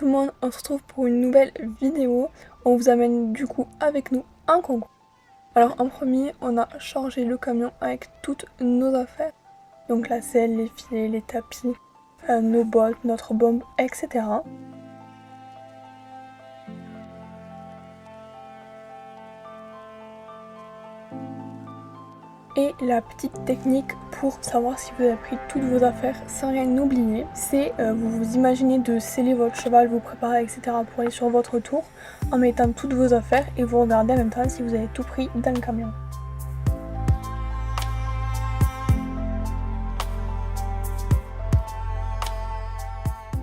tout le monde, on se retrouve pour une nouvelle vidéo. On vous amène du coup avec nous un concours. Alors en premier, on a chargé le camion avec toutes nos affaires. Donc la selle, les filets, les tapis, nos bottes, notre bombe, etc. Et la petite technique pour savoir si vous avez pris toutes vos affaires sans rien oublier, c'est vous imaginez de sceller votre cheval, vous préparer, etc. pour aller sur votre tour en mettant toutes vos affaires et vous regardez en même temps si vous avez tout pris dans le camion.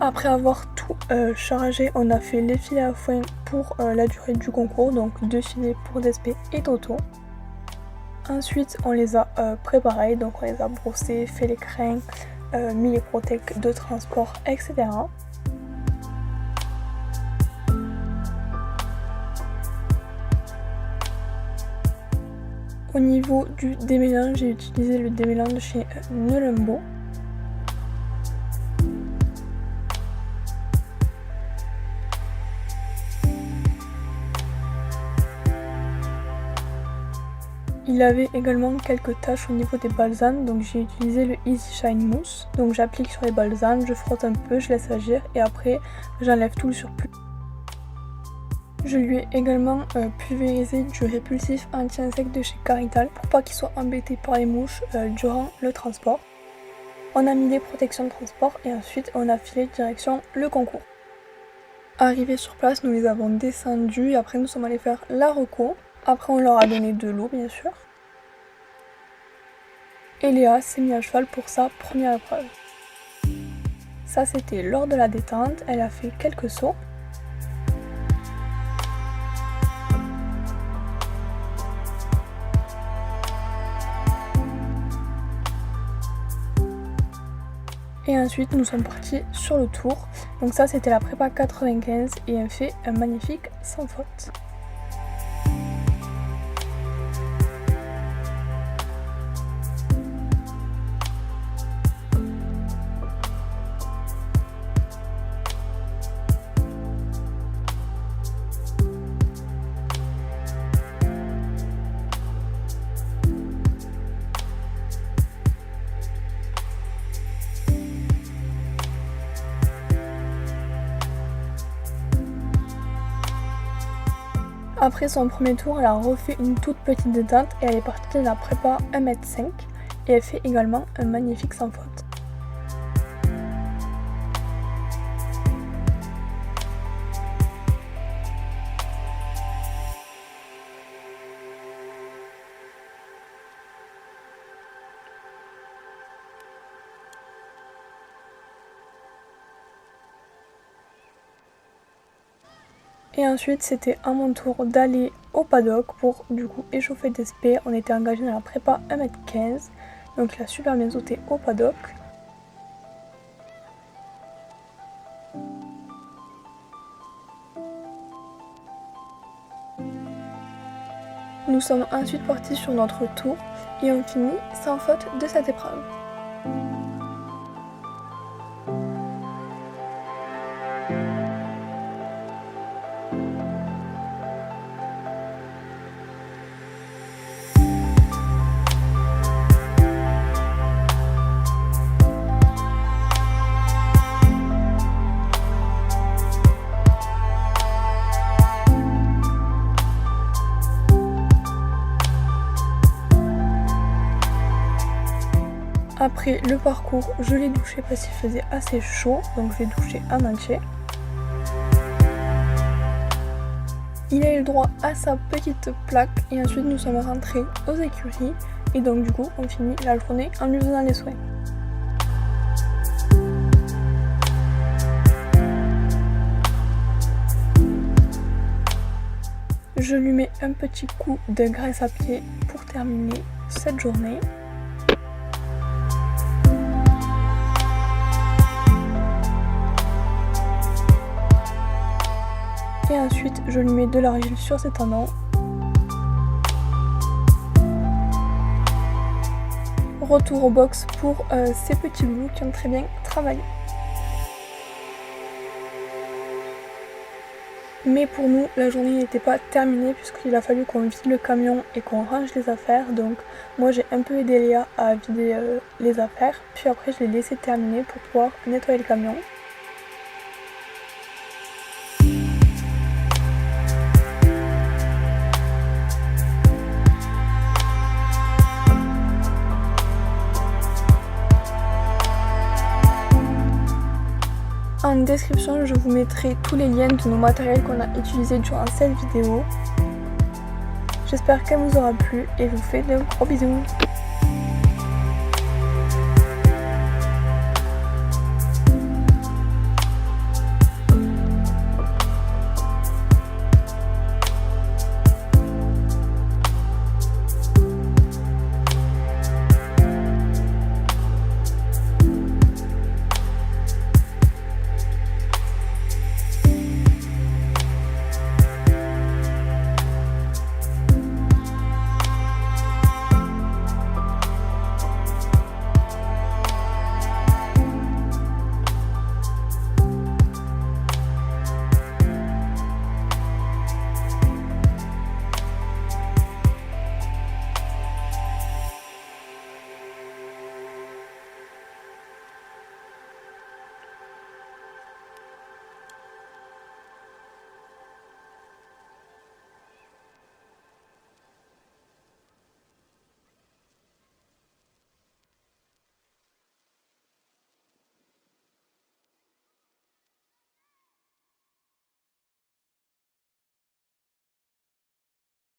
Après avoir tout chargé, on a fait les filets à foin pour la durée du concours, donc 2 filets pour Despé et Toto. Ensuite, on les a préparés, donc on les a brossés, fait les crins, mis les protèques de transport, etc. Au niveau du démêlant, j'ai utilisé le démêlant de chez Nelembo. Il avait également quelques taches au niveau des balsanes, donc j'ai utilisé le Easy Shine Mousse. Donc j'applique sur les balsanes, je frotte un peu, je laisse agir et après j'enlève tout le surplus. Je lui ai également pulvérisé du répulsif anti-insecte de chez Carital pour pas qu'il soit embêté par les mouches durant le transport. On a mis des protections de transport et ensuite on a filé direction le concours. Arrivés sur place, nous les avons descendus et après nous sommes allés faire la reco. Après on leur a donné de l'eau bien sûr. Et Léa s'est mise à cheval pour sa première épreuve. Ça c'était lors de la détente, elle a fait quelques sauts. Et ensuite nous sommes partis sur le tour. Donc ça c'était la prépa 95 et elle fait un magnifique sans faute. Après son premier tour, elle a refait une toute petite détente et elle est partie de la prépa 1,5 m et elle fait également un magnifique sans faute. Et ensuite c'était à mon tour d'aller au paddock pour du coup échauffer Despé. On était engagé dans la prépa 1,15 m, donc il a super bien sauté au paddock. Nous sommes ensuite partis sur notre tour et on finit sans faute de cette épreuve. Après le parcours, je l'ai douché parce qu'il faisait assez chaud, donc je l'ai douché en entier. Il a eu le droit à sa petite plaque et ensuite nous sommes rentrés aux écuries et donc du coup on finit la journée en lui faisant les soins. Je lui mets un petit coup de graisse à pied pour terminer cette journée. Et ensuite je lui mets de l'argile sur ses tendons. Retour au box pour ces petits loups qui ont très bien travaillé. Mais pour nous, la journée n'était pas terminée puisqu'il a fallu qu'on vide le camion et qu'on range les affaires. Donc moi j'ai un peu aidé Léa à vider les affaires. Puis après je l'ai laissé terminer pour pouvoir nettoyer le camion. En description, je vous mettrai tous les liens de nos matériels qu'on a utilisés durant cette vidéo. J'espère qu'elle vous aura plu et je vous fais de gros bisous.